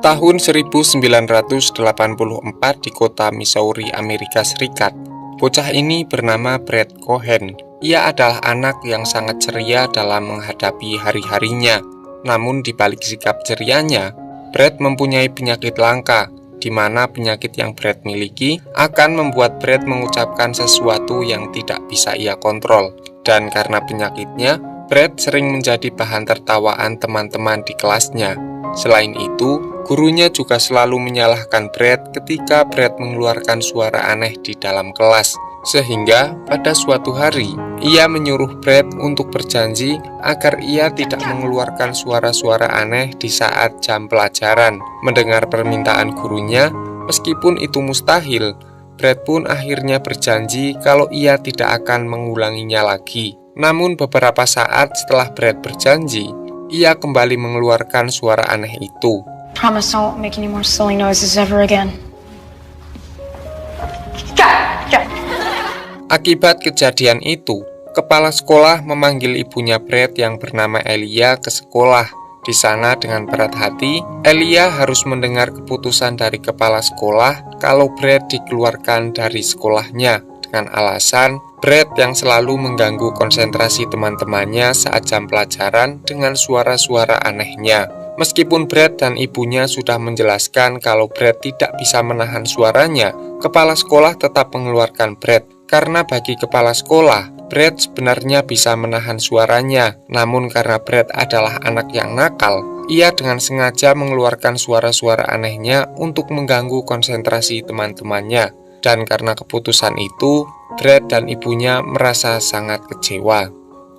Tahun 1984 di kota Missouri, Amerika Serikat, bocah ini bernama Brad Cohen. Ia adalah anak yang sangat ceria dalam menghadapi hari-harinya. Namun di balik sikap cerianya, Brad mempunyai penyakit langka, di mana penyakit yang Brad miliki akan membuat Brad mengucapkan sesuatu yang tidak bisa ia kontrol. Dan karena penyakitnya, Brad sering menjadi bahan tertawaan teman-teman di kelasnya. Selain itu, gurunya juga selalu menyalahkan Brad ketika Brad mengeluarkan suara aneh di dalam kelas. Sehingga pada suatu hari, ia menyuruh Brad untuk berjanji agar ia tidak mengeluarkan suara-suara aneh di saat jam pelajaran. Mendengar permintaan gurunya, meskipun itu mustahil, Brad pun akhirnya berjanji kalau ia tidak akan mengulanginya lagi. Namun beberapa saat setelah Brad berjanji, ia kembali mengeluarkan suara aneh itu. Promise I won't make any more silly noises ever again. Akibat kejadian itu, kepala sekolah memanggil ibunya Brad yang bernama Elia ke sekolah. Di sana dengan berat hati, Elia harus mendengar keputusan dari kepala sekolah kalau Brad dikeluarkan dari sekolahnya dengan alasan Brad yang selalu mengganggu konsentrasi teman-temannya saat jam pelajaran dengan suara-suara anehnya. Meskipun Brad dan ibunya sudah menjelaskan kalau Brad tidak bisa menahan suaranya, kepala sekolah tetap mengeluarkan Brad. Karena bagi kepala sekolah, Brad sebenarnya bisa menahan suaranya. Namun karena Brad adalah anak yang nakal, ia dengan sengaja mengeluarkan suara-suara anehnya untuk mengganggu konsentrasi teman-temannya. Dan karena keputusan itu, Brad dan ibunya merasa sangat kecewa.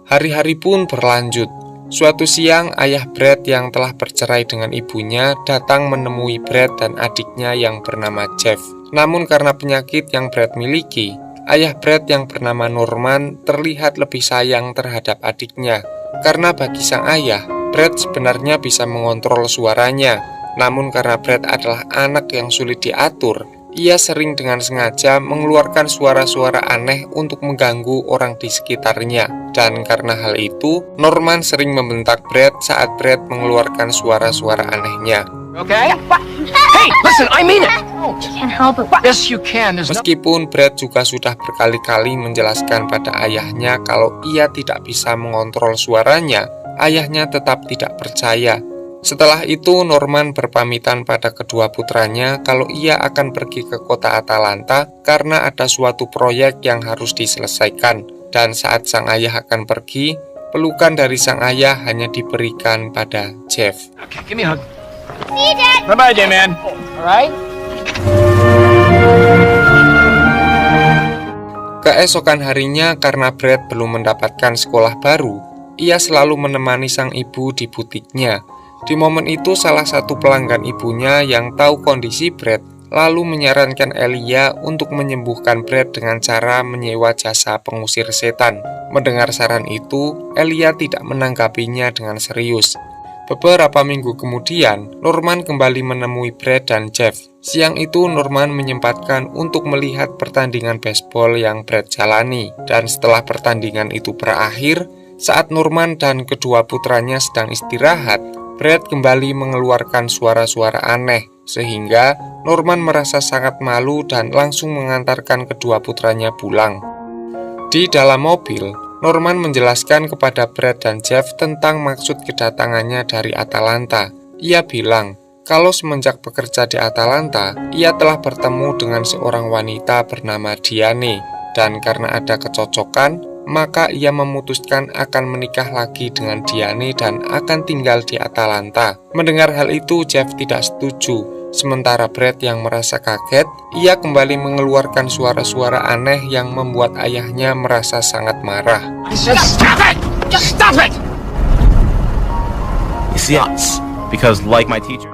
Hari-hari pun berlanjut. Suatu siang, ayah Brad yang telah bercerai dengan ibunya datang menemui Brad dan adiknya yang bernama Jeff. Namun karena penyakit yang Brad miliki, ayah Brad yang bernama Norman terlihat lebih sayang terhadap adiknya. Karena bagi sang ayah, Brad sebenarnya bisa mengontrol suaranya. Namun karena Brad adalah anak yang sulit diatur, ia sering dengan sengaja mengeluarkan suara-suara aneh untuk mengganggu orang di sekitarnya. Dan karena hal itu, Norman sering membentak Brad saat Brad mengeluarkan suara-suara anehnya. Okay? Hey, listen, I mean it. Can't help it. Yes, you can. Meskipun Brad juga sudah berkali-kali menjelaskan pada ayahnya kalau ia tidak bisa mengontrol suaranya, ayahnya tetap tidak percaya. Setelah itu, Norman berpamitan pada kedua putranya kalau ia akan pergi ke kota Atlanta karena ada suatu proyek yang harus diselesaikan. Dan saat sang ayah akan pergi, pelukan dari sang ayah hanya diberikan pada Jeff. Okay, give me a hug. See you, Dad. Bye-bye, J-Man. All right? Keesokan harinya, karena Brad belum mendapatkan sekolah baru, ia selalu menemani sang ibu di butiknya. Di momen itu, salah satu pelanggan ibunya yang tahu kondisi Brad lalu menyarankan Elia untuk menyembuhkan Brad dengan cara menyewa jasa pengusir setan. Mendengar saran itu, Elia tidak menanggapinya dengan serius. Beberapa minggu kemudian, Norman kembali menemui Brad dan Jeff. Siang itu, Norman menyempatkan untuk melihat pertandingan baseball yang Brad jalani. Dan setelah pertandingan itu berakhir, saat Norman dan kedua putranya sedang istirahat, Brad kembali mengeluarkan suara-suara aneh, sehingga Norman merasa sangat malu dan langsung mengantarkan kedua putranya pulang. Di dalam mobil, Norman menjelaskan kepada Brad dan Jeff tentang maksud kedatangannya dari Atlanta. Ia bilang, kalau semenjak bekerja di Atlanta, ia telah bertemu dengan seorang wanita bernama Diane, dan karena ada kecocokan, maka ia memutuskan akan menikah lagi dengan Diane dan akan tinggal di Atlanta. Mendengar hal itu, Jeff tidak setuju. Sementara Brad yang merasa kaget, ia kembali mengeluarkan suara-suara aneh yang membuat ayahnya merasa sangat marah. Just stop it! Just stop it! It's nuts, because like my teacher.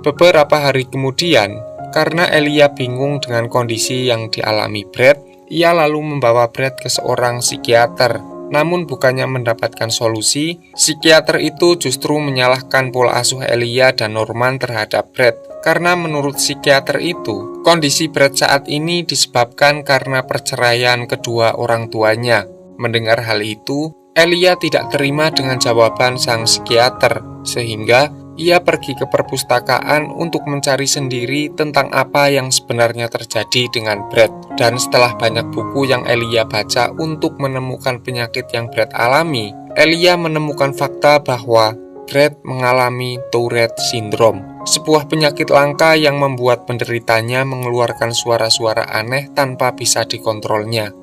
Beberapa hari kemudian, karena Elia bingung dengan kondisi yang dialami Brad, ia lalu membawa Brad ke seorang psikiater. Namun bukannya mendapatkan solusi, psikiater itu justru menyalahkan pola asuh Elia dan Norman terhadap Brad. Karena menurut psikiater itu, kondisi Brad saat ini disebabkan karena perceraian kedua orang tuanya. Mendengar hal itu, Elia tidak terima dengan jawaban sang psikiater, sehingga ia pergi ke perpustakaan untuk mencari sendiri tentang apa yang sebenarnya terjadi dengan Brad. Dan setelah banyak buku yang Elia baca untuk menemukan penyakit yang Brad alami, Elia menemukan fakta bahwa Brad mengalami Tourette Syndrome, sebuah penyakit langka yang membuat penderitanya mengeluarkan suara-suara aneh tanpa bisa dikontrolnya.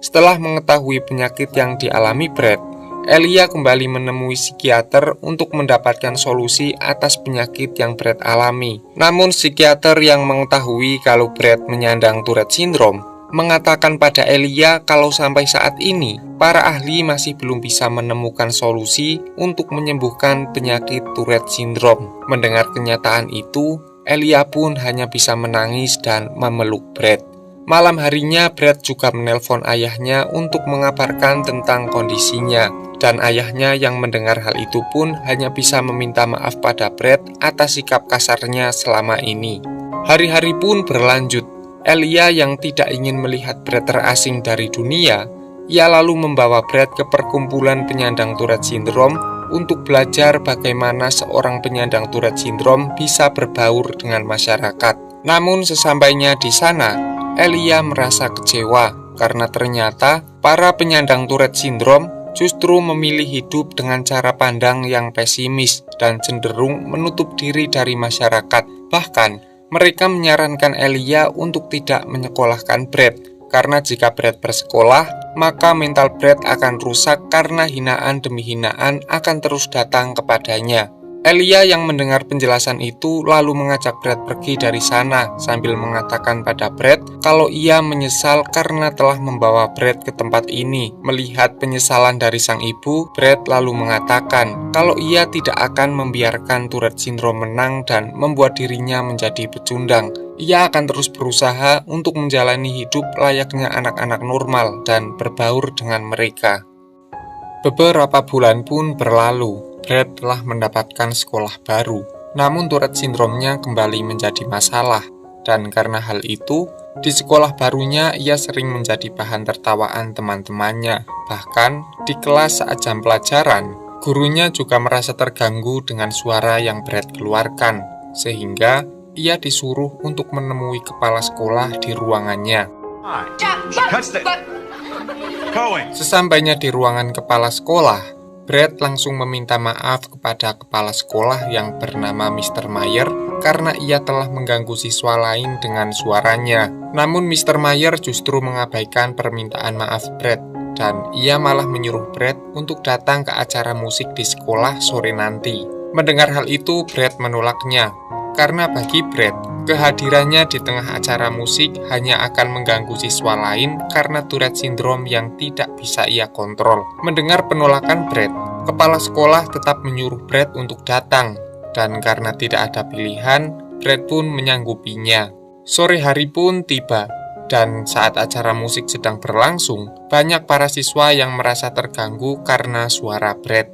Setelah mengetahui penyakit yang dialami Brad, Elia kembali menemui psikiater untuk mendapatkan solusi atas penyakit yang Brad alami. Namun psikiater yang mengetahui kalau Brad menyandang Tourette Syndrome mengatakan pada Elia kalau sampai saat ini para ahli masih belum bisa menemukan solusi untuk menyembuhkan penyakit Tourette Syndrome. Mendengar kenyataan itu, Elia pun hanya bisa menangis dan memeluk Brad. Malam harinya Brad juga menelpon ayahnya untuk mengabarkan tentang kondisinya. Dan ayahnya yang mendengar hal itu pun hanya bisa meminta maaf pada Brad atas sikap kasarnya selama ini. Hari-hari pun berlanjut. Elia yang tidak ingin melihat Brad terasing dari dunia, ia lalu membawa Brad ke perkumpulan penyandang Tourette Syndrome untuk belajar bagaimana seorang penyandang Tourette Syndrome bisa berbaur dengan masyarakat. Namun sesampainya di sana, Elia merasa kecewa karena ternyata para penyandang Tourette Syndrome justru memilih hidup dengan cara pandang yang pesimis dan cenderung menutup diri dari masyarakat. Bahkan, mereka menyarankan Elia untuk tidak menyekolahkan Brad, karena jika Brad bersekolah, maka mental Brad akan rusak karena hinaan demi hinaan akan terus datang kepadanya. Elia yang mendengar penjelasan itu lalu mengajak Brad pergi dari sana sambil mengatakan pada Brad kalau ia menyesal karena telah membawa Brad ke tempat ini. Melihat penyesalan dari sang ibu, Brad lalu mengatakan kalau ia tidak akan membiarkan Tourette Syndrome menang dan membuat dirinya menjadi pecundang. Ia akan terus berusaha untuk menjalani hidup layaknya anak-anak normal dan berbaur dengan mereka. Beberapa bulan pun berlalu. Brad telah mendapatkan sekolah baru, namun Tourette Syndrome-nya kembali menjadi masalah. Dan karena hal itu, di sekolah barunya ia sering menjadi bahan tertawaan teman-temannya. Bahkan di kelas saat jam pelajaran, gurunya juga merasa terganggu dengan suara yang Brad keluarkan, sehingga ia disuruh untuk menemui kepala sekolah di ruangannya. Sesampainya di ruangan kepala sekolah, Brad langsung meminta maaf kepada kepala sekolah yang bernama Mr. Mayer karena ia telah mengganggu siswa lain dengan suaranya. Namun Mr. Mayer justru mengabaikan permintaan maaf Brad dan ia malah menyuruh Brad untuk datang ke acara musik di sekolah sore nanti. Mendengar hal itu, Brad menolaknya karena bagi Brad, kehadirannya di tengah acara musik hanya akan mengganggu siswa lain karena Tourette Syndrome yang tidak bisa ia kontrol. Mendengar penolakan Brad, kepala sekolah tetap menyuruh Brad untuk datang, dan karena tidak ada pilihan, Brad pun menyanggupinya. Sore hari pun tiba, dan saat acara musik sedang berlangsung, banyak para siswa yang merasa terganggu karena suara Brad.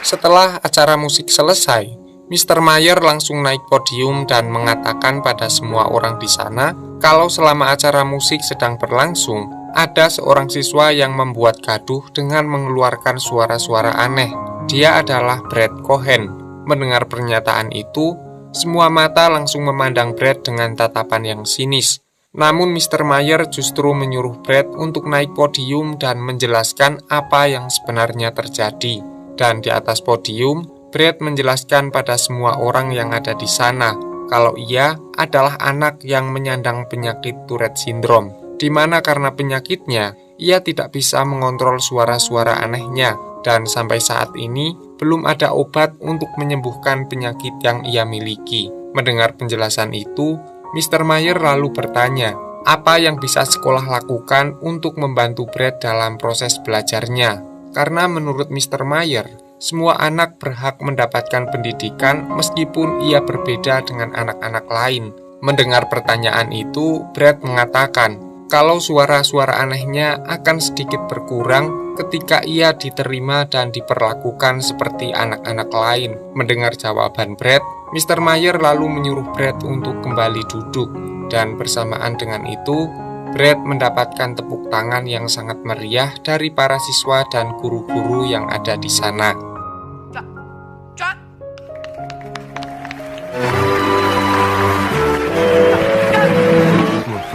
Setelah acara musik selesai, Mr. Mayer langsung naik podium dan mengatakan pada semua orang di sana kalau selama acara musik sedang berlangsung, ada seorang siswa yang membuat gaduh dengan mengeluarkan suara-suara aneh. Dia adalah Brad Cohen. Mendengar pernyataan itu, semua mata langsung memandang Brad dengan tatapan yang sinis. Namun Mr. Mayer justru menyuruh Brad untuk naik podium dan menjelaskan apa yang sebenarnya terjadi. Dan di atas podium, Brad menjelaskan pada semua orang yang ada di sana kalau ia adalah anak yang menyandang penyakit Tourette Syndrome, di mana karena penyakitnya, ia tidak bisa mengontrol suara-suara anehnya, dan sampai saat ini belum ada obat untuk menyembuhkan penyakit yang ia miliki. Mendengar penjelasan itu, Mr. Mayer lalu bertanya, apa yang bisa sekolah lakukan untuk membantu Brad dalam proses belajarnya? Karena menurut Mr. Mayer, semua anak berhak mendapatkan pendidikan meskipun ia berbeda dengan anak-anak lain. Mendengar pertanyaan itu, Brad mengatakan kalau suara-suara anehnya akan sedikit berkurang ketika ia diterima dan diperlakukan seperti anak-anak lain. Mendengar jawaban Brad, Mr. Mayer lalu menyuruh Brad untuk kembali duduk. Dan bersamaan dengan itu, Brad mendapatkan tepuk tangan yang sangat meriah dari para siswa dan guru-guru yang ada di sana.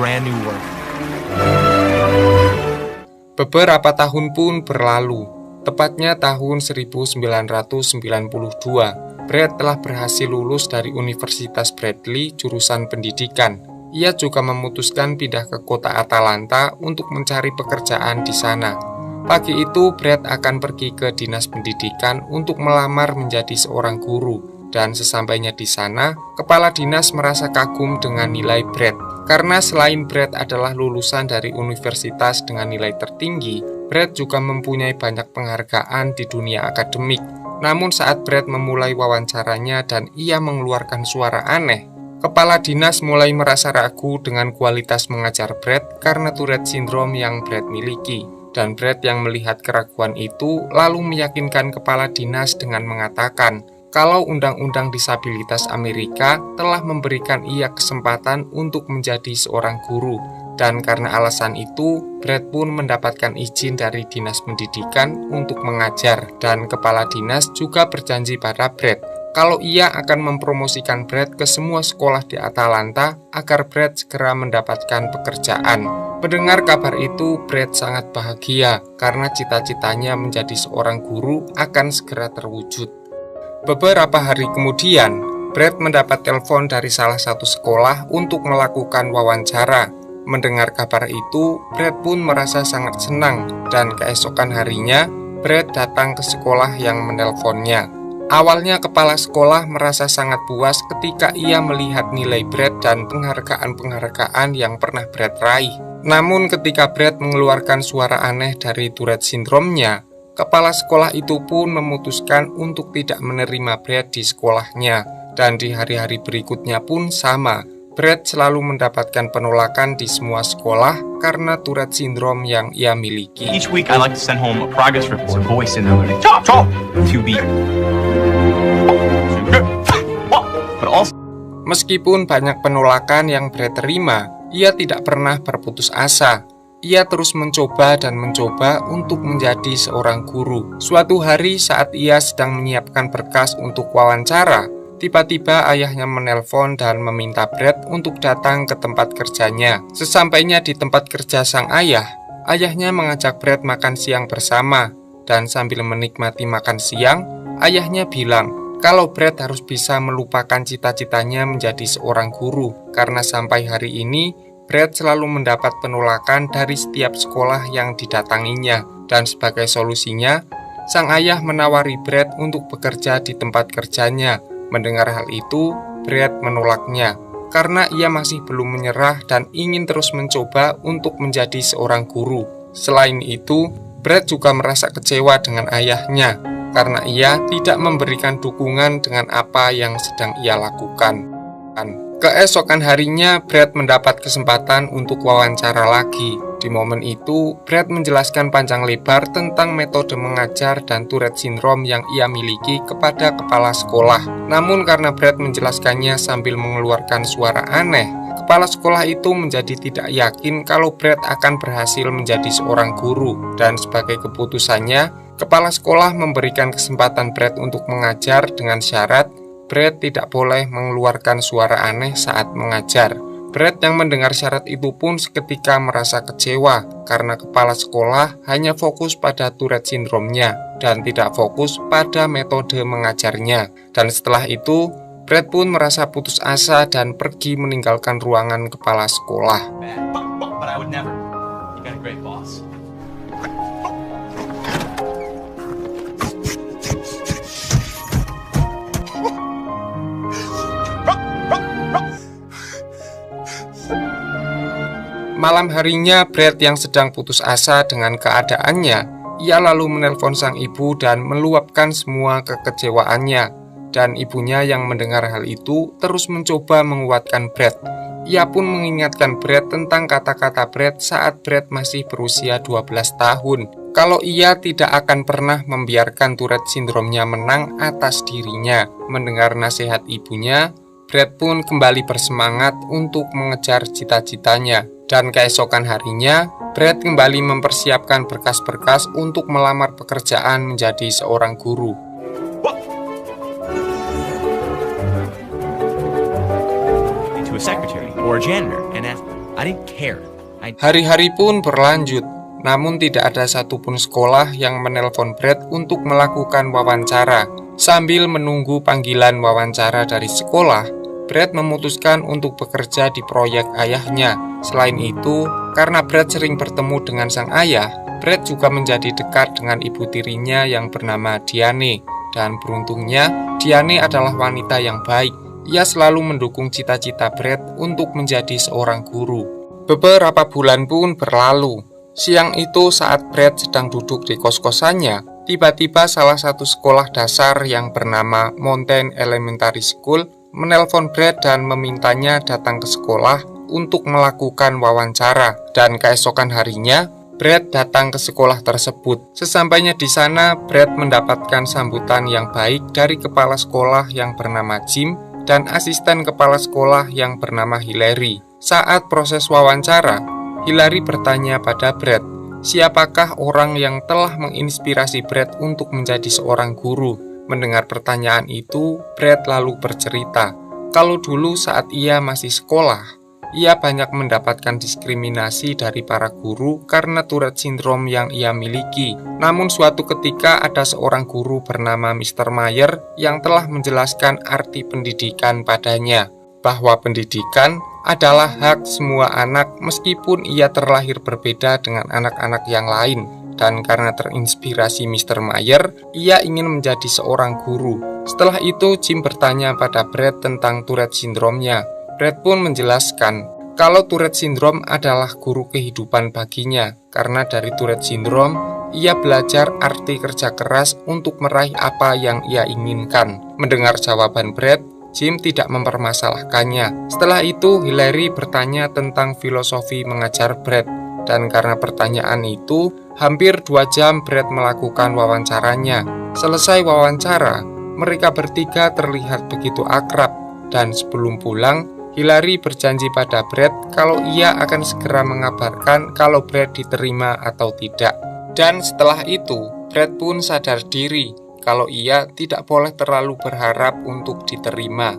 Brand new work. Beberapa tahun pun berlalu, tepatnya tahun 1992. Brad telah berhasil lulus dari Universitas Bradley jurusan pendidikan. Ia juga memutuskan pindah ke kota Atlanta untuk mencari pekerjaan di sana. Pagi itu, Brad akan pergi ke dinas pendidikan untuk melamar menjadi seorang guru. Dan sesampainya di sana, kepala dinas merasa kagum dengan nilai Brad. Karena selain Brad adalah lulusan dari universitas dengan nilai tertinggi, Brad juga mempunyai banyak penghargaan di dunia akademik. Namun saat Brad memulai wawancaranya dan ia mengeluarkan suara aneh, kepala dinas mulai merasa ragu dengan kualitas mengajar Brad karena Tourette Syndrome yang Brad miliki. Dan Brad yang melihat keraguan itu lalu meyakinkan kepala dinas dengan mengatakan kalau Undang-Undang Disabilitas Amerika telah memberikan ia kesempatan untuk menjadi seorang guru. Dan karena alasan itu, Brad pun mendapatkan izin dari Dinas Pendidikan untuk mengajar. Dan kepala dinas juga berjanji pada Brad kalau ia akan mempromosikan Brad ke semua sekolah di Atlanta agar Brad segera mendapatkan pekerjaan. Mendengar kabar itu, Brad sangat bahagia karena cita-citanya menjadi seorang guru akan segera terwujud. Beberapa hari kemudian, Brad mendapat telepon dari salah satu sekolah untuk melakukan wawancara. Mendengar kabar itu, Brad pun merasa sangat senang dan keesokan harinya, Brad datang ke sekolah yang menelponnya. Awalnya kepala sekolah merasa sangat puas ketika ia melihat nilai Brad dan penghargaan-penghargaan yang pernah Brad raih. Namun ketika Brad mengeluarkan suara aneh dari Tourette Syndrome-nya, kepala sekolah itu pun memutuskan untuk tidak menerima Brad di sekolahnya. Dan di hari-hari berikutnya pun sama. Brad selalu mendapatkan penolakan di semua sekolah karena Tourette Syndrome yang ia miliki. Each week I like to send home a progress report, voice in there, chop, to be. But also, meskipun banyak penolakan yang Brad terima, ia tidak pernah berputus asa. Ia terus mencoba dan mencoba untuk menjadi seorang guru. Suatu hari saat ia sedang menyiapkan berkas untuk wawancara, tiba-tiba ayahnya menelpon dan meminta Brad untuk datang ke tempat kerjanya. Sesampainya di tempat kerja sang ayah, ayahnya mengajak Brad makan siang bersama. Dan sambil menikmati makan siang, ayahnya bilang kalau Brad harus bisa melupakan cita-citanya menjadi seorang guru. Karena sampai hari ini, Brad selalu mendapat penolakan dari setiap sekolah yang didatanginya. Dan sebagai solusinya, sang ayah menawari Brad untuk bekerja di tempat kerjanya. Mendengar hal itu, Brad menolaknya karena ia masih belum menyerah dan ingin terus mencoba untuk menjadi seorang guru. Selain itu, Brad juga merasa kecewa dengan ayahnya karena ia tidak memberikan dukungan dengan apa yang sedang ia lakukan. Keesokan harinya, Brad mendapat kesempatan untuk wawancara lagi. Di momen itu, Brad menjelaskan panjang lebar tentang metode mengajar dan Tourette Syndrome yang ia miliki kepada kepala sekolah. Namun karena Brad menjelaskannya sambil mengeluarkan suara aneh, kepala sekolah itu menjadi tidak yakin kalau Brad akan berhasil menjadi seorang guru. Dan sebagai keputusannya, kepala sekolah memberikan kesempatan Brad untuk mengajar dengan syarat Brad tidak boleh mengeluarkan suara aneh saat mengajar. Brad yang mendengar syarat itu pun seketika merasa kecewa karena kepala sekolah hanya fokus pada Tourette Syndrome-nya dan tidak fokus pada metode mengajarnya. Dan setelah itu, Brad pun merasa putus asa dan pergi meninggalkan ruangan kepala sekolah. but I would never. You got a great boss. Malam harinya, Brad yang sedang putus asa dengan keadaannya, ia lalu menelpon sang ibu dan meluapkan semua kekecewaannya. Dan ibunya yang mendengar hal itu terus mencoba menguatkan Brad. Ia pun mengingatkan Brad tentang kata-kata Brad saat Brad masih berusia 12 tahun. Kalau ia tidak akan pernah membiarkan Tourette Syndrome-nya menang atas dirinya. Mendengar nasihat ibunya, Brad pun kembali bersemangat untuk mengejar cita-citanya. Dan keesokan harinya, Brad kembali mempersiapkan berkas-berkas untuk melamar pekerjaan menjadi seorang guru. To a secretary or a janitor and ask, I didn't care. Hari-hari pun berlanjut, namun tidak ada satupun sekolah yang menelpon Brad untuk melakukan wawancara. Sambil menunggu panggilan wawancara dari sekolah, Brad memutuskan untuk bekerja di proyek ayahnya. Selain itu, karena Brad sering bertemu dengan sang ayah, Brad juga menjadi dekat dengan ibu tirinya yang bernama Diane. Dan beruntungnya, Diane adalah wanita yang baik. Ia selalu mendukung cita-cita Brad untuk menjadi seorang guru. Beberapa bulan pun berlalu. Siang itu saat Brad sedang duduk di kos-kosannya, tiba-tiba salah satu sekolah dasar yang bernama Mountain Elementary School menelpon Brad dan memintanya datang ke sekolah untuk melakukan wawancara. Dan keesokan harinya, Brad datang ke sekolah tersebut. Sesampainya di sana, Brad mendapatkan sambutan yang baik dari kepala sekolah yang bernama Jim dan asisten kepala sekolah yang bernama Hillary. Saat proses wawancara, Hillary bertanya pada Brad, siapakah orang yang telah menginspirasi Brad untuk menjadi seorang guru? Mendengar pertanyaan itu, Brad lalu bercerita, kalau dulu saat ia masih sekolah, ia banyak mendapatkan diskriminasi dari para guru karena Tourette Syndrome yang ia miliki. Namun suatu ketika ada seorang guru bernama Mr. Mayer yang telah menjelaskan arti pendidikan padanya, bahwa pendidikan adalah hak semua anak meskipun ia terlahir berbeda dengan anak-anak yang lain. Dan karena terinspirasi Mr. Mayer, ia ingin menjadi seorang guru. Setelah itu, Jim bertanya pada Brad tentang Tourette Syndrome-nya. Brad pun menjelaskan kalau Tourette Syndrome adalah guru kehidupan baginya, karena dari Tourette Syndrome, ia belajar arti kerja keras untuk meraih apa yang ia inginkan. Mendengar jawaban Brad, Jim tidak mempermasalahkannya. Setelah itu, Hillary bertanya tentang filosofi mengajar Brad. Dan karena pertanyaan itu, hampir 2 jam Brad melakukan wawancaranya. Selesai wawancara, mereka bertiga terlihat begitu akrab. Dan sebelum pulang, Hillary berjanji pada Brad kalau ia akan segera mengabarkan kalau Brad diterima atau tidak. Dan setelah itu, Brad pun sadar diri kalau ia tidak boleh terlalu berharap untuk diterima.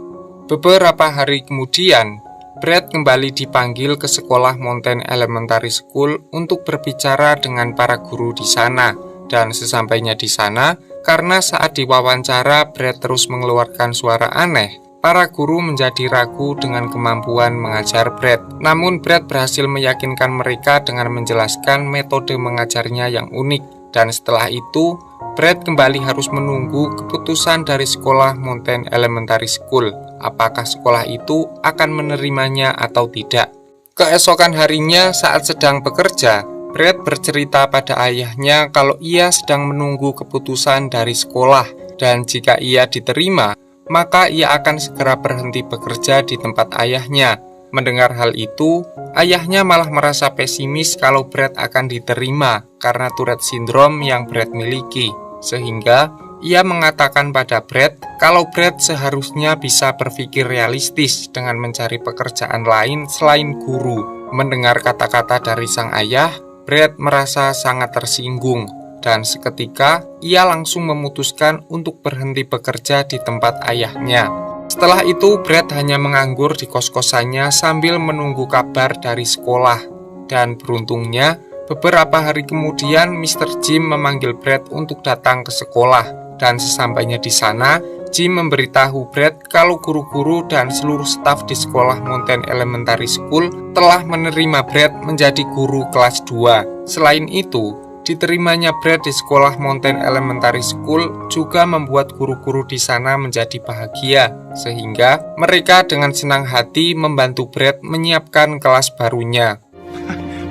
Beberapa hari kemudian, Brad kembali dipanggil ke sekolah Mountain Elementary School untuk berbicara dengan para guru di sana. Dan sesampainya di sana, karena saat diwawancara Brad terus mengeluarkan suara aneh, para guru menjadi ragu dengan kemampuan mengajar Brad. Namun Brad berhasil meyakinkan mereka dengan menjelaskan metode mengajarnya yang unik. Dan setelah itu, Brad kembali harus menunggu keputusan dari sekolah Mountain Elementary School, apakah sekolah itu akan menerimanya atau tidak. Keesokan harinya saat sedang bekerja, Brad bercerita pada ayahnya kalau ia sedang menunggu keputusan dari sekolah, dan jika ia diterima, maka ia akan segera berhenti bekerja di tempat ayahnya. Mendengar hal itu, ayahnya malah merasa pesimis kalau Brad akan diterima karena Tourette Syndrome yang Brad miliki. Sehingga ia mengatakan pada Brad kalau Brad seharusnya bisa berpikir realistis dengan mencari pekerjaan lain selain guru. Mendengar kata-kata dari sang ayah, Brad merasa sangat tersinggung. Dan seketika ia langsung memutuskan untuk berhenti bekerja di tempat ayahnya. Setelah itu, Brad hanya menganggur di kos-kosannya sambil menunggu kabar dari sekolah. Dan beruntungnya, beberapa hari kemudian Mr. Jim memanggil Brad untuk datang ke sekolah. Dan sesampainya di sana, Jim memberitahu Brad kalau guru-guru dan seluruh staf di sekolah Mountain Elementary School telah menerima Brad menjadi guru kelas 2. Selain itu, diterimanya Brad di sekolah Mountain Elementary School juga membuat guru-guru di sana menjadi bahagia, sehingga mereka dengan senang hati membantu Brad menyiapkan kelas barunya.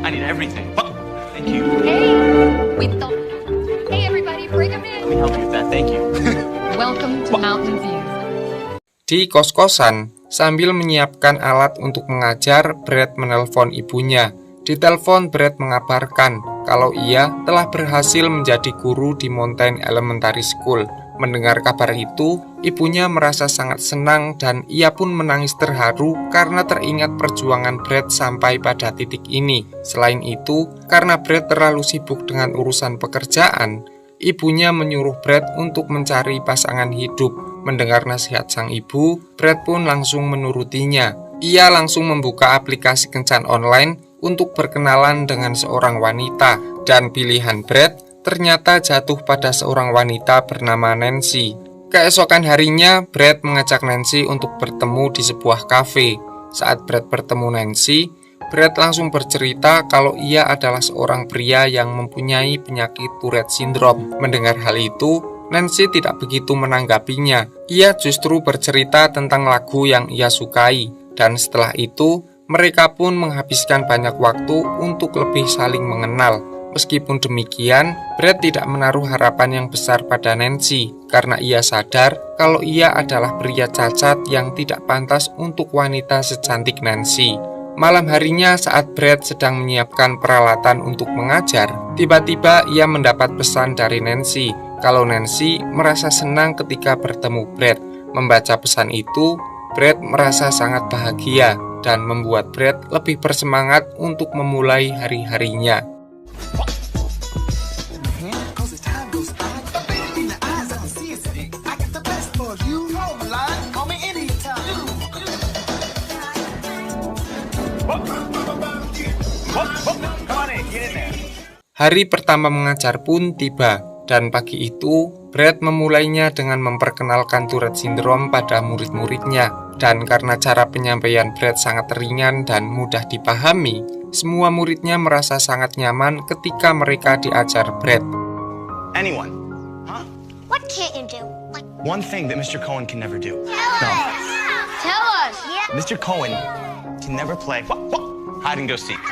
I need everything. Thank you. Hey, everybody, bring them in. Let me help you with that. Thank you. Welcome to Mountain View. Di kos-kosan, sambil menyiapkan alat untuk mengajar, Brad menelpon ibunya. Di telepon, Brad mengabarkan kalau ia telah berhasil menjadi guru di Mountain Elementary School. Mendengar kabar itu, ibunya merasa sangat senang dan ia pun menangis terharu karena teringat perjuangan Brad sampai pada titik ini. Selain itu, karena Brad terlalu sibuk dengan urusan pekerjaan, ibunya menyuruh Brad untuk mencari pasangan hidup. Mendengar nasihat sang ibu, Brad pun langsung menurutinya. Ia langsung membuka aplikasi kencan online untuk berkenalan dengan seorang wanita, dan pilihan Brad ternyata jatuh pada seorang wanita bernama Nancy. Keesokan harinya, Brad mengajak Nancy untuk bertemu di sebuah kafe. Saat Brad bertemu Nancy, Brad langsung bercerita kalau ia adalah seorang pria yang mempunyai penyakit Tourette Syndrome. Mendengar hal itu, Nancy tidak begitu menanggapinya. Ia justru bercerita tentang lagu yang ia sukai. Dan setelah itu, mereka pun menghabiskan banyak waktu untuk lebih saling mengenal. Meskipun demikian, Brad tidak menaruh harapan yang besar pada Nancy karena ia sadar kalau ia adalah pria cacat yang tidak pantas untuk wanita secantik Nancy. Malam harinya saat Brad sedang menyiapkan peralatan untuk mengajar, tiba-tiba ia mendapat pesan dari Nancy kalau Nancy merasa senang ketika bertemu Brad. Membaca pesan itu, Brad merasa sangat bahagia dan membuat Brad lebih bersemangat untuk memulai hari-harinya. Hari pertama mengajar pun tiba, dan pagi itu Brad memulainya dengan memperkenalkan Tourette Syndrome pada murid-muridnya. Dan karena cara penyampaian Brad sangat ringan dan mudah dipahami, semua muridnya merasa sangat nyaman ketika mereka diajar Brad. Anyone? Huh? What can't you do? Like, One thing that Mr. Cohen can never do. tell us. Yeah. Mr. Cohen can never play hide and go seek.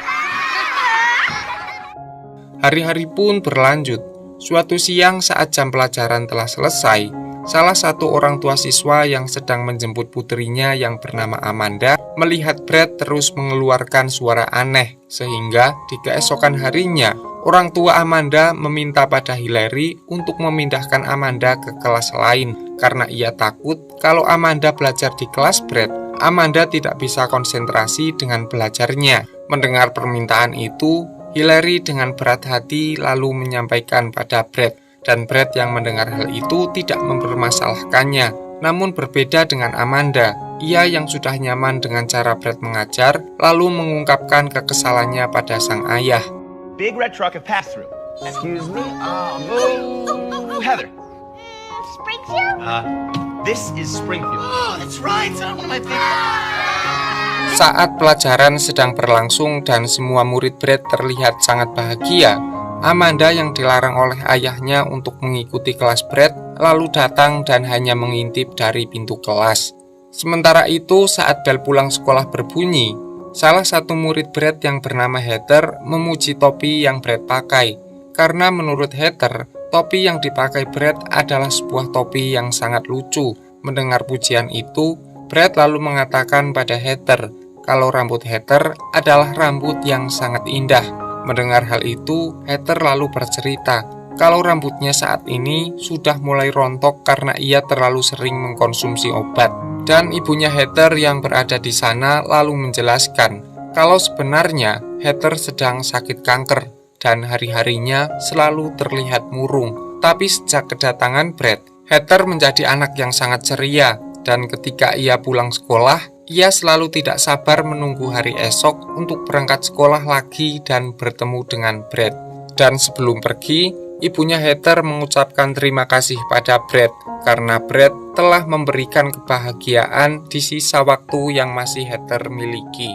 Hari-hari pun berlanjut. Suatu siang saat jam pelajaran telah selesai, salah satu orang tua siswa yang sedang menjemput putrinya yang bernama Amanda melihat Brad terus mengeluarkan suara aneh, sehingga di keesokan harinya, orang tua Amanda meminta pada Hillary untuk memindahkan Amanda ke kelas lain karena ia takut kalau Amanda belajar di kelas Brad, Amanda tidak bisa konsentrasi dengan belajarnya. Mendengar permintaan itu, Hillary dengan berat hati lalu menyampaikan pada Brad, dan Brad yang mendengar hal itu tidak mempermasalahkannya. Namun berbeda dengan Amanda, ia yang sudah nyaman dengan cara Brad mengajar, lalu mengungkapkan kekesalannya pada sang ayah. Big red truck have passed through. Excuse me? Boo, Heather. Springfield? This is Springfield. Oh, that's right. One of my favorite. Saat pelajaran sedang berlangsung dan semua murid Brad terlihat sangat bahagia, Amanda yang dilarang oleh ayahnya untuk mengikuti kelas Brad lalu datang dan hanya mengintip dari pintu kelas. Sementara itu, saat bel pulang sekolah berbunyi, salah satu murid Brad yang bernama Heather memuji topi yang Brad pakai. Karena menurut Heather, topi yang dipakai Brad adalah sebuah topi yang sangat lucu. Mendengar pujian itu, Brad lalu mengatakan pada Heather kalau rambut Heather adalah rambut yang sangat indah. Mendengar hal itu, Heather lalu bercerita kalau rambutnya saat ini sudah mulai rontok karena ia terlalu sering mengkonsumsi obat. Dan ibunya Heather yang berada di sana lalu menjelaskan kalau sebenarnya Heather sedang sakit kanker dan hari-harinya selalu terlihat murung. Tapi sejak kedatangan Brad, Heather menjadi anak yang sangat ceria, dan ketika ia pulang sekolah, ia selalu tidak sabar menunggu hari esok untuk berangkat sekolah lagi dan bertemu dengan Brad. Dan sebelum pergi, ibunya Heather mengucapkan terima kasih pada Brad karena Brad telah memberikan kebahagiaan di sisa waktu yang masih Heather miliki.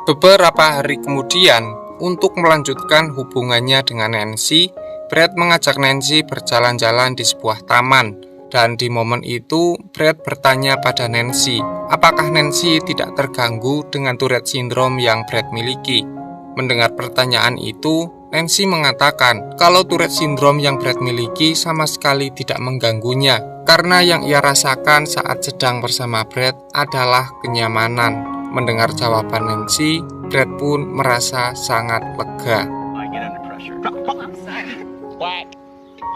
Beberapa hari kemudian, untuk melanjutkan hubungannya dengan Nancy, Brad mengajak Nancy berjalan-jalan di sebuah taman. Dan di momen itu, Brad bertanya pada Nancy, apakah Nancy tidak terganggu dengan Tourette Syndrome yang Brad miliki. Mendengar pertanyaan itu, Nancy mengatakan kalau Tourette Syndrome yang Brad miliki sama sekali tidak mengganggunya, karena yang ia rasakan saat sedang bersama Brad adalah kenyamanan. Mendengar jawaban Nancy, Brad pun merasa sangat lega. I get under pressure. I'm sorry. Quack.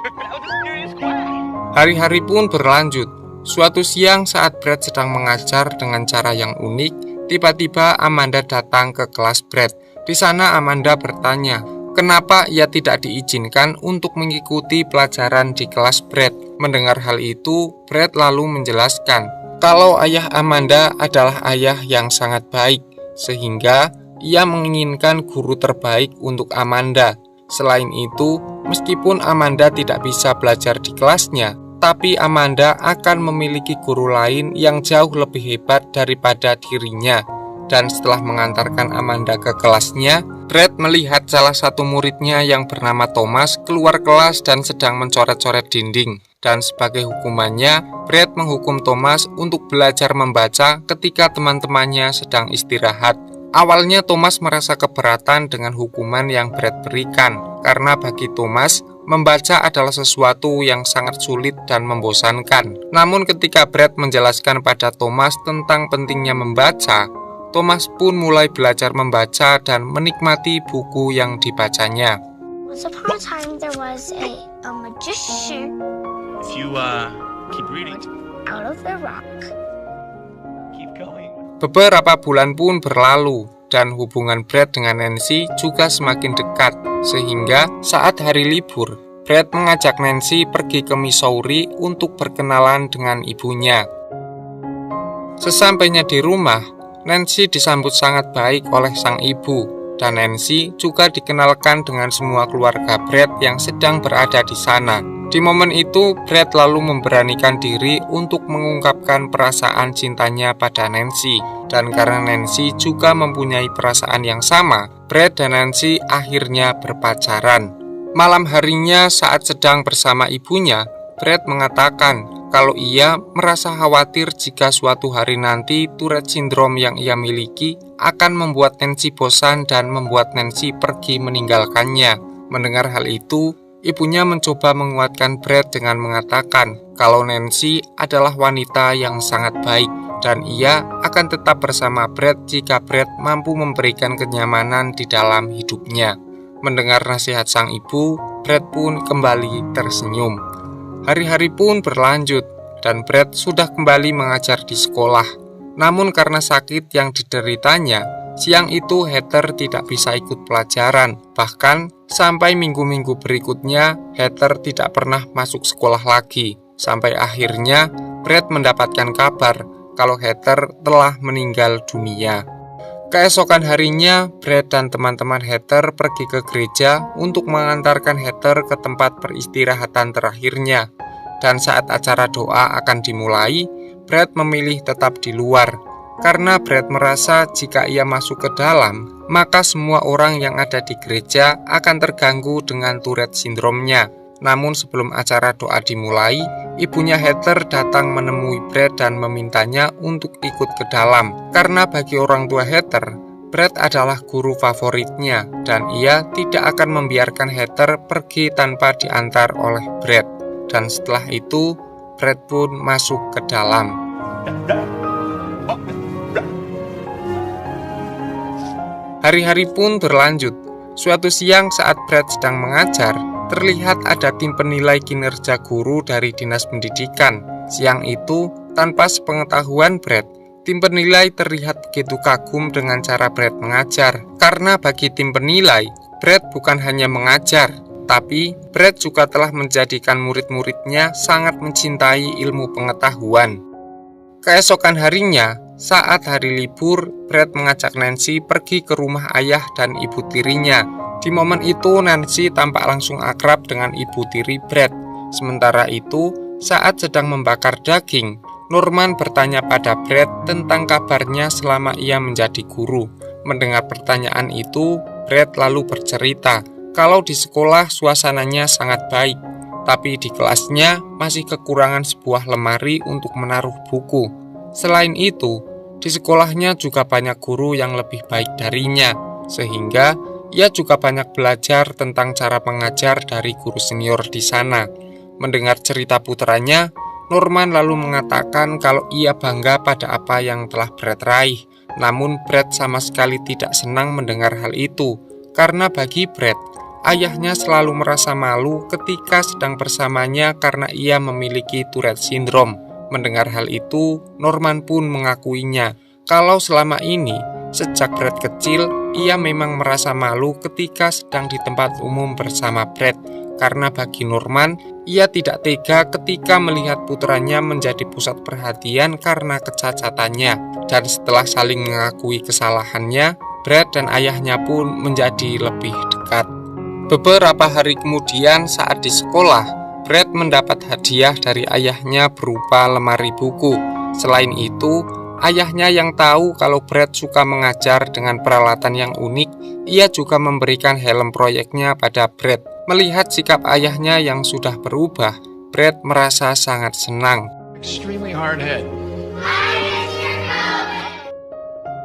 That was a serious quack. Hari-hari pun berlanjut. Suatu siang saat Brad sedang mengajar dengan cara yang unik, tiba-tiba Amanda datang ke kelas Brad. Di sana Amanda bertanya, kenapa ia tidak diizinkan untuk mengikuti pelajaran di kelas Brad. Mendengar hal itu, Brad lalu menjelaskan kalau ayah Amanda adalah ayah yang sangat baik, sehingga ia menginginkan guru terbaik untuk Amanda. Selain itu, meskipun Amanda tidak bisa belajar di kelasnya, tapi Amanda akan memiliki guru lain yang jauh lebih hebat daripada dirinya. Dan setelah mengantarkan Amanda ke kelasnya, Brad melihat salah satu muridnya yang bernama Thomas keluar kelas dan sedang mencoret-coret dinding. Dan sebagai hukumannya, Brad menghukum Thomas untuk belajar membaca ketika teman-temannya sedang istirahat. Awalnya Thomas merasa keberatan dengan hukuman yang Brad berikan, karena bagi Thomas, membaca adalah sesuatu yang sangat sulit dan membosankan. Namun ketika Brad menjelaskan pada Thomas tentang pentingnya membaca, Thomas pun mulai belajar membaca dan menikmati buku yang dibacanya. Once upon a time, there was a magician If you keep reading, out of the rock. keep going. Beberapa bulan pun berlalu, dan hubungan Brad dengan Nancy juga semakin dekat, sehingga saat hari libur, Brad mengajak Nancy pergi ke Missouri untuk berkenalan dengan ibunya. Sesampainya di rumah, Nancy disambut sangat baik oleh sang ibu, dan Nancy juga dikenalkan dengan semua keluarga Brad yang sedang berada di sana. Di momen itu, Brad lalu memberanikan diri untuk mengungkapkan perasaan cintanya pada Nancy. Dan karena Nancy juga mempunyai perasaan yang sama, Brad dan Nancy akhirnya berpacaran. Malam harinya saat sedang bersama ibunya, Brad mengatakan kalau ia merasa khawatir jika suatu hari nanti Tourette Syndrome yang ia miliki akan membuat Nancy bosan dan membuat Nancy pergi meninggalkannya. Mendengar hal itu, ibunya mencoba menguatkan Brad dengan mengatakan kalau Nancy adalah wanita yang sangat baik dan ia akan tetap bersama Brad jika Brad mampu memberikan kenyamanan di dalam hidupnya. Mendengar nasihat sang ibu, Brad pun kembali tersenyum. Hari-hari pun berlanjut dan Brad sudah kembali mengajar di sekolah. Namun karena sakit yang dideritanya, siang itu Heather tidak bisa ikut pelajaran. Bahkan sampai minggu-minggu berikutnya, Heather tidak pernah masuk sekolah lagi. Sampai akhirnya, Brad mendapatkan kabar kalau Heather telah meninggal dunia. Keesokan harinya, Brad dan teman-teman Heather pergi ke gereja untuk mengantarkan Heather ke tempat peristirahatan terakhirnya. Dan saat acara doa akan dimulai, Brad memilih tetap di luar. Karena Brad merasa jika ia masuk ke dalam, maka semua orang yang ada di gereja akan terganggu dengan Tourette Syndrome-nya. Namun sebelum acara doa dimulai, ibunya Heather datang menemui Brad dan memintanya untuk ikut ke dalam. Karena bagi orang tua Heather, Brad adalah guru favoritnya dan ia tidak akan membiarkan Heather pergi tanpa diantar oleh Brad. Dan setelah itu, Brad pun masuk ke dalam. Hari-hari pun berlanjut. Suatu siang saat Brad sedang mengajar, terlihat ada tim penilai kinerja guru dari Dinas Pendidikan. Siang itu, tanpa sepengetahuan Brad, tim penilai terlihat begitu kagum dengan cara Brad mengajar. Karena bagi tim penilai, Brad bukan hanya mengajar, tapi Brad juga telah menjadikan murid-muridnya sangat mencintai ilmu pengetahuan. Keesokan harinya, saat hari libur, Brad mengajak Nancy pergi ke rumah ayah dan ibu tirinya. Di momen itu, Nancy tampak langsung akrab dengan ibu tiri Brad. Sementara itu, saat sedang membakar daging, Norman bertanya pada Brad tentang kabarnya selama ia menjadi guru. Mendengar pertanyaan itu, Brad lalu bercerita kalau di sekolah suasananya sangat baik, tapi di kelasnya masih kekurangan sebuah lemari untuk menaruh buku. Selain itu, di sekolahnya juga banyak guru yang lebih baik darinya, sehingga ia juga banyak belajar tentang cara mengajar dari guru senior di sana. Mendengar cerita putranya, Norman lalu mengatakan kalau ia bangga pada apa yang telah Brad raih. Namun Brad sama sekali tidak senang mendengar hal itu, karena bagi Brad, ayahnya selalu merasa malu ketika sedang bersamanya karena ia memiliki Tourette Syndrome. Mendengar hal itu, Norman pun mengakuinya kalau selama ini, sejak Brad kecil, ia memang merasa malu ketika sedang di tempat umum bersama Brad. Karena bagi Norman, ia tidak tega ketika melihat putranya menjadi pusat perhatian karena kecacatannya. Dan setelah saling mengakui kesalahannya, Brad dan ayahnya pun menjadi lebih dekat. Beberapa hari kemudian saat di sekolah, Brad mendapat hadiah dari ayahnya berupa lemari buku. Selain itu, ayahnya yang tahu kalau Brad suka mengajar dengan peralatan yang unik, ia juga memberikan helm proyeknya pada Brad. Melihat sikap ayahnya yang sudah berubah, Brad merasa sangat senang. Extremely hard head.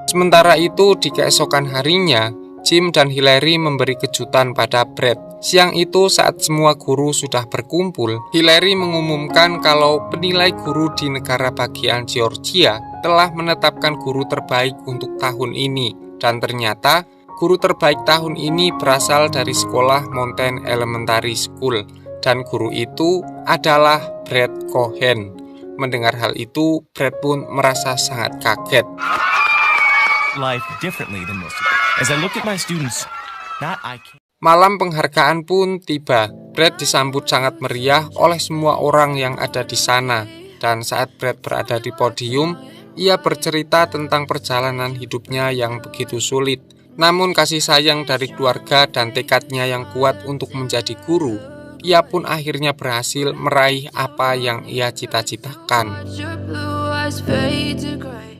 Sementara itu, di keesokan harinya, Jim dan Hillary memberi kejutan pada Brad. Siang itu saat semua guru sudah berkumpul, Hillary mengumumkan kalau penilai guru di negara bagian Georgia telah menetapkan guru terbaik untuk tahun ini. Dan ternyata, guru terbaik tahun ini berasal dari sekolah Mountain Elementary School. Dan guru itu adalah Brad Cohen. Mendengar hal itu, Brad pun merasa sangat kaget. Life differently than most people. As I look at my students, I can't. Malam penghargaan pun tiba. Brad disambut sangat meriah oleh semua orang yang ada di sana. Dan saat Brad berada di podium, ia bercerita tentang perjalanan hidupnya yang begitu sulit. Namun kasih sayang dari keluarga dan tekadnya yang kuat untuk menjadi guru, ia pun akhirnya berhasil meraih apa yang ia cita-citakan. Your blue eyes fade to gray.